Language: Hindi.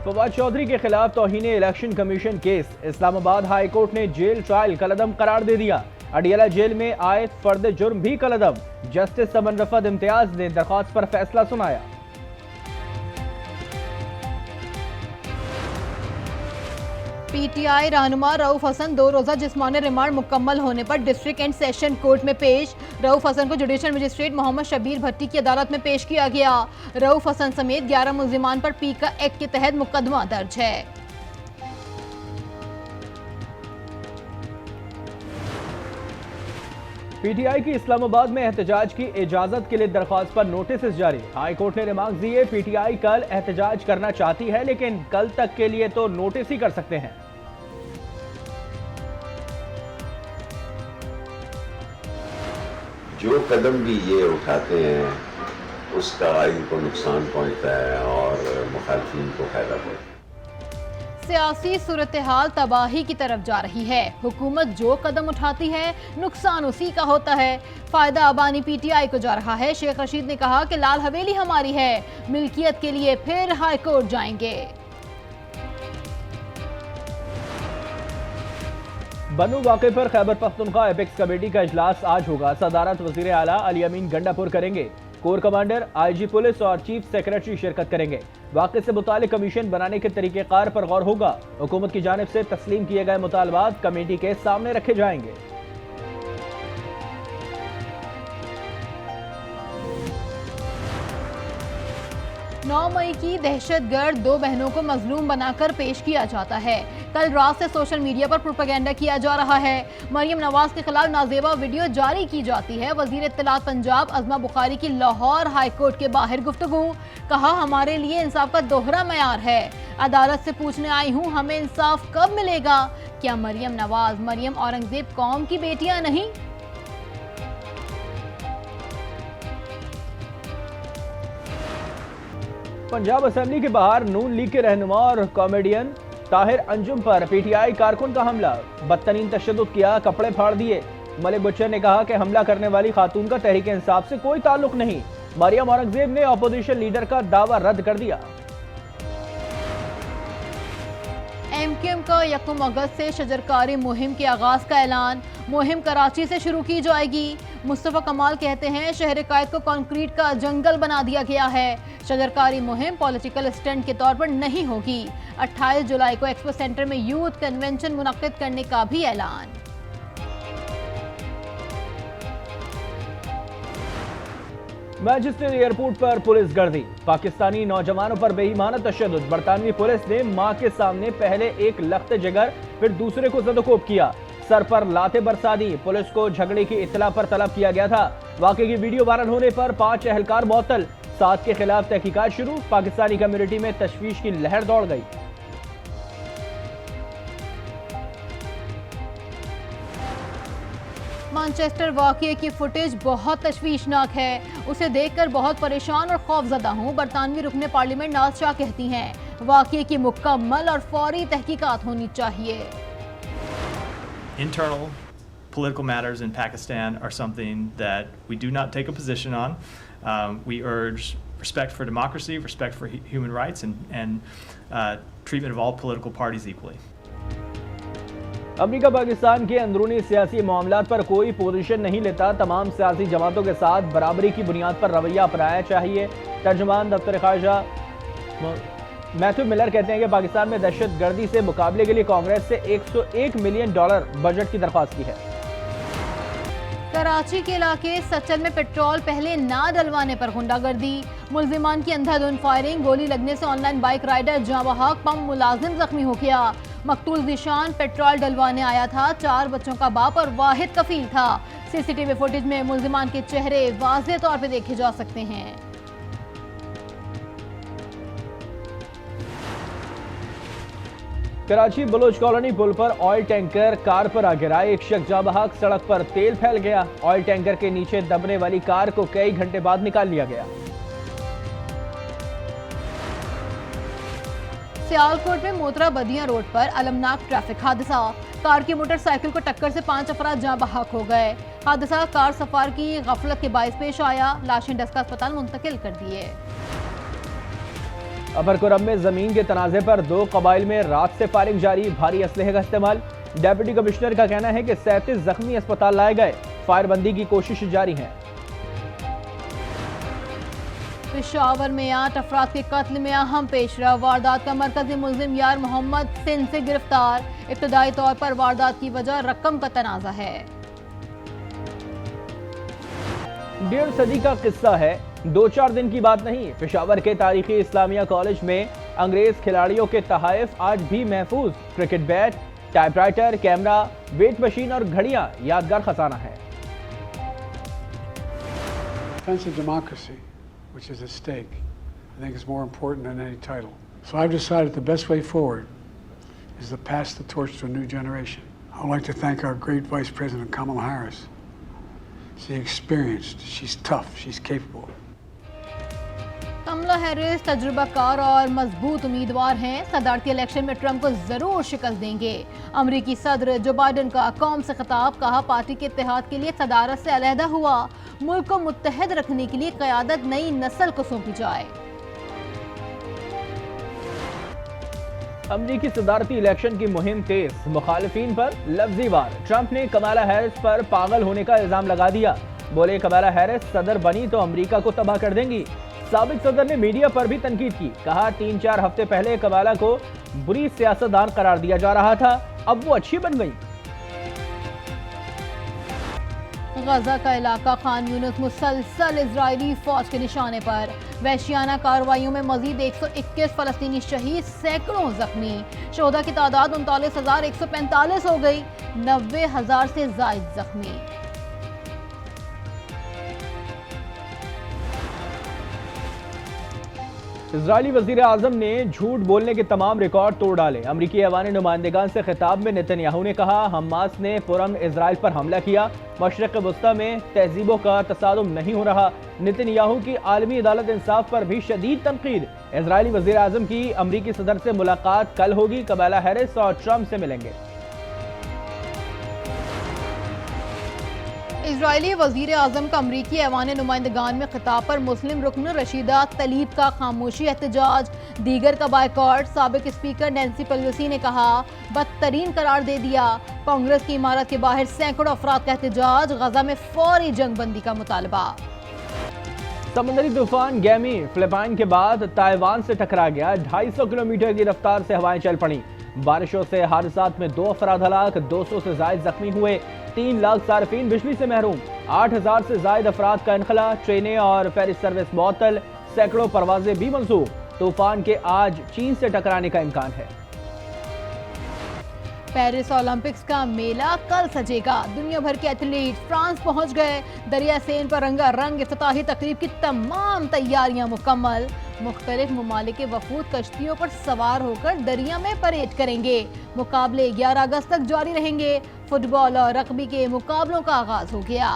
फवाद चौधरी के खिलाफ तौहीन election commission case. Islamabad high court ने जेल ट्रायल कलअदम करार दे दिया। अडियाला जेल में आए फर्द जुर्म भी कलअदम। जस्टिस समन रफत इम्तियाज ने दरख्वास्त पर फैसला सुनाया। पीटीआई रहनुमा रऊफ हसन 2 रोजा जिस्मानी रिमांड मुकम्मल होने पर डिस्ट्रिक्ट एंड सेशन कोर्ट में पेश। रऊफ हसन को जुडिशल मजिस्ट्रेट मोहम्मद शबीर भट्टी की अदालत में पेश किया गया। रऊफ हसन समेत 11 मुल्जिमान पर पीका एक्ट के तहत मुकदमा दर्ज है। पीटीआई की इस्लामाबाद में एहतजाज की इजाजत के लिए दरख्वास्त पर नोटिस जारी। हाई कोर्ट ने रिमार्क दिए, पीटीआई कल एहतजाज करना चाहती है लेकिन कल तक के लिए तो नोटिस ही कर सकते हैं। जो कदम भी ये उठाते हैं उसका इनको नुकसान पहुंचता है और मुखालफिन को फायदा पहुंचता है। सियासी सूरत हाल तबाही की तरफ जा रही है। हुकूमत जो कदम उठाती है नुकसान उसी का होता है। फायदा अबानी पीटीआई को जा रहा है। शेख रशीद ने कहा कि लाल हवेली हमारी है, मिल्कियत के लिए फिर हाई कोर्ट जाएंगे। बन्नू वाक़े पर खैबर पख्तूनख्वा एपेक्स कमेटी का इजलास आज होगा। सदारत वज़ीर आला अली अमीन गंडापुर करेंगे। कोर कमांडर, आईजी पुलिस और चीफ सेक्रेटरी शिरकत करेंगे। वाक़े से मुतालिक कमीशन बनाने के तरीक़ेकार पर गौर होगा। हुकूमत की जानिब से तस्लीम किए गए मुतालबात कमेटी के सामने रखे जाएंगे। 9 मई की दहशतगर्द 2 बहनों को मजलूम बनाकर पेश किया जाता है। कल रात से सोशल मीडिया पर प्रोपेगेंडा किया जा रहा है। मरियम नवाज के खिलाफ नाजेबा वीडियो जारी की जाती है। वजीर इत्तलात पंजाब अज़मा बुखारी की लाहौर हाई कोर्ट के बाहर गुफ्तगू। कहा, हमारे लिए इंसाफ का दोहरा मयार है। अदालत से पूछने आई हूँ, हमें इंसाफ कब मिलेगा? क्या मरियम नवाज, मरियम औरंगजेब कौम की बेटियां नहीं? पंजाब असेंबली के बाहर नून लीग के रहनुमा और कॉमेडियन ताहिर अंजुम पर पीटीआई कारकुन का हमला। बदतरीन तशद्दुद किया, कपड़े फाड़ दिए। मलिक बुच्चर ने कहा कि हमला करने वाली खातून का तहरीक इंसाफ से कोई ताल्लुक नहीं। मरियम औरंगजेब ने अपोजिशन लीडर का दावा रद्द कर दिया। एमक्यूएम का 1 अगस्त से शजरकारी मुहिम के आगाज का ऐलान। मुहिम कराची से शुरू की जाएगी। मुस्तफा कमाल कहते हैं, शहर कायद को कंक्रीट का जंगल बना दिया गया है। शजरकारी मुहिम पॉलिटिकल स्टंट के तौर पर नहीं होगी। 28 जुलाई को एक्सपो सेंटर में यूथ कन्वेंशन मुनक्किद करने का भी ऐलान। मैनचेस्टर एयरपोर्ट पर पुलिस गर्दी। पाकिस्तानी नौजवानों पर बेईमाना तशद्दुद। बरतानवी पुलिस ने मां के सामने पहले एक लख्त जिगर फिर दूसरे को ज़दोकोब किया। सर पर लाते बरसा दी। पुलिस को झगड़े की इत्तला पर तलब किया गया था। वाक़े की वीडियो वायरल होने पर 5 एहलकार मुअत्तल। 7 के खिलाफ तहकीकात शुरू। पाकिस्तानी कम्युनिटी में तशवीश की लहर दौड़ गई। मैनचेस्टर वाक़ये की फुटेज बहुत तशवीशनाक है। उसे देखकर बहुत परेशान और खौफजदा हूँ। बरतानवी रुकने पार्लियामेंट नाज शाह कहती हैं, वाक़ये की मुकम्मल और फौरी तहकीकात होनी चाहिए। Internal political matters in Pakistan are something that we do not take a position on. We urge respect for democracy, respect for human rights, and treatment of all political parties equally. America Pakistan के अंदरूनी सियासी मामलात पर कोई पोजीशन नहीं लेता। तमाम सियासी जमातों के साथ बराबरी की बुनियाद पर रवैया अपनाया चाहिए। तर्जुमान दफ्तर ख़ारजा मैथ्यू मिलर कहते हैं कि पाकिस्तान में दहशत गर्दी से मुकाबले के लिए कांग्रेस से $101 मिलियन बजट की दरख्वास्त की है। कराची के इलाके सचल में पेट्रोल पहले ना डलवाने पर गुंडागर्दी। मुल्जिमान की अंधाधुंध फायरिंग, गोली लगने से ऑनलाइन बाइक राइडर जाँ बहक पंप मुलाजिम जख्मी हो गया। मकतूल जिशान पेट्रोल डलवाने आया था। 4 बच्चों का बाप और वाहिद कफील था। सीसीटीवी फुटेज में मुल्जिमान के चेहरे वाज़ेह तौर पर देखे जा सकते हैं। कराची बलोच कॉलोनी पुल पर ऑयल टैंकर कार पर आ गिरा। एक शख्स जाँ बहक, सड़क पर तेल फैल गया। ऑयल टैंकर के नीचे दबने वाली कार को कई घंटे बाद निकाल लिया गया। सियालकोट में मोतरा बदिया रोड पर अलमनाक ट्रैफिक हादसा। कार की मोटरसाइकिल को टक्कर से 5 अफराद जाँ बहक हो गए। हादसा कार सफार की गफलत के बायस पेश आया। लाशें डस्का अस्पताल मुंतकिल कर दिए। अपरकुरम में जमीन के तनाजे पर 2 कबाइल में रात से फायरिंग जारी, भारी असलहे का इस्तेमाल। डेप्यूटी कमिश्नर का कहना है कि 37 जख्मी अस्पताल लाए गए, फायरबंदी की कोशिश जारी है। पेशावर में 8 अफराद के कत्ल में अहम पेशरफ, वारदात का मरकजी मुलजिम यार मोहम्मद सिंध से गिरफ्तार। इब्तदाई तौर पर वारदात की वजह रकम का तनाजा है। 1.5 सदी का किस्सा है, 2-4 दिन की बात नहीं। पेशावर के तारीखी इस्लामिया कॉलेज में अंग्रेज खिलाड़ियों के तहाइफ आज भी महफूज। Cricket bat, typewriter, camera, weight machine और घड़ियां यादगार खजाना है। Defense of democracy, which is at stake, I think is more important than any title. So I've decided the best way forward is to pass the torch to a new generation. I would like to thank our great Vice President Kamala Harris. She's experienced, she's tough, she's capable. Kamala Harris तजुर्बाकार और मजबूत उम्मीदवार हैं। सदारती इलेक्शन में ट्रंप को जरूर शिकस्त देंगे। अमरीकी सदर जो बाइडेन का कौम से खिताब, कहा पार्टी के इत्तेहाद के लिए सदारत से अलहदा हुआ, मुल्क को मुत्तहद रखने के लिए क़यादत नई नस्ल को सौंपी जाए। अमरीकी सदारती इलेक्शन की मुहिम तेज, मुखालिफिन पर लफ्जी वार। ट्रंप ने कमला हैरिस पर पागल होने का इल्जाम लगा दिया। बोले कमला हैरिस सदर बनी तो अमरीका को तबाह कर देंगी। साबिक सदर ने मीडिया पर भी तनकीद की, कहा 3-4 हफ्ते पहले कमला को बुरी सियासतदान करार दिया जा रहा था, अब वो अच्छी बन गई। गजा का इलाका खान यूनिस मुसलसल इजरायली फौज के निशाने पर। वहशियाना कार्रवाइयों में मजीद 121 फलस्तीनी शहीद, सैकड़ों जख्मी। शोहदा की तादाद 39,145 हो गई, 90,000 से जायद जख्मी। इजरायली वजीर आजम ने झूठ बोलने के तमाम रिकॉर्ड तोड़ डाले। अमरीकी ऐवान नुमाइंदगान से खिताब में नेतन्याहू ने कहा, हमास ने पुरअमन इजराइल पर हमला किया, मशरिक़ वस्ता में तहजीबों का तसादुम नहीं हो रहा। नेतन्याहू की आलमी अदालत इंसाफ पर भी शदीद तनकीद। इजरायली वजीर आजम की अमरीकी सदर से मुलाकात कल होगी, कमला हैरिस और ट्रंप से मिलेंगे। इजरायली वजीर आजम का अमरीकी ऐवान नुमाइंदगान में खिताब पर मुस्लिम रुकन रशीदा तलीब का खामोशी एहतजाज, दीगर का बायकॉट। साबिक स्पीकर नैन्सी पेलोसी ने कहा, बदतरीन करार दे दिया। कांग्रेस की इमारत के बाहर सैकड़ों अफराद का एहतजाज, गजा में फौरी जंगबंदी का मुतालबा। समुद्री तूफान गैमी फिलिपाइन के बाद ताइवान से टकरा गया, 250 किलोमीटर की रफ्तार से हवाएं चल पड़ी। बारिशों से हादसात में 2 अफराद हलाक, 200 से जायद जख्मी हुए, 3 लाख सार्फिन बिजली से महरूम, 8,000 से जायद अफराद का इनखला, ट्रेनें और फेरी सर्विस मुअत्तल, सैकड़ों परवाजें भी मंसूख। तूफान के आज चीन से टकराने का इम्कान है। पेरिस ओलंपिक्स का मेला कल सजेगा, दुनिया भर के एथलीट फ्रांस पहुंच गए। दरिया सेन पर रंगारंग इफ्तिताही तकरीब की तमाम तैयारियां मुकम्मल। मुख्तलिफ ममालिक के वफूद कश्तियों पर सवार होकर दरिया में परेड करेंगे। मुकाबले 11 अगस्त तक जारी रहेंगे। फुटबॉल और रग्बी के मुकाबलों का आगाज हो गया।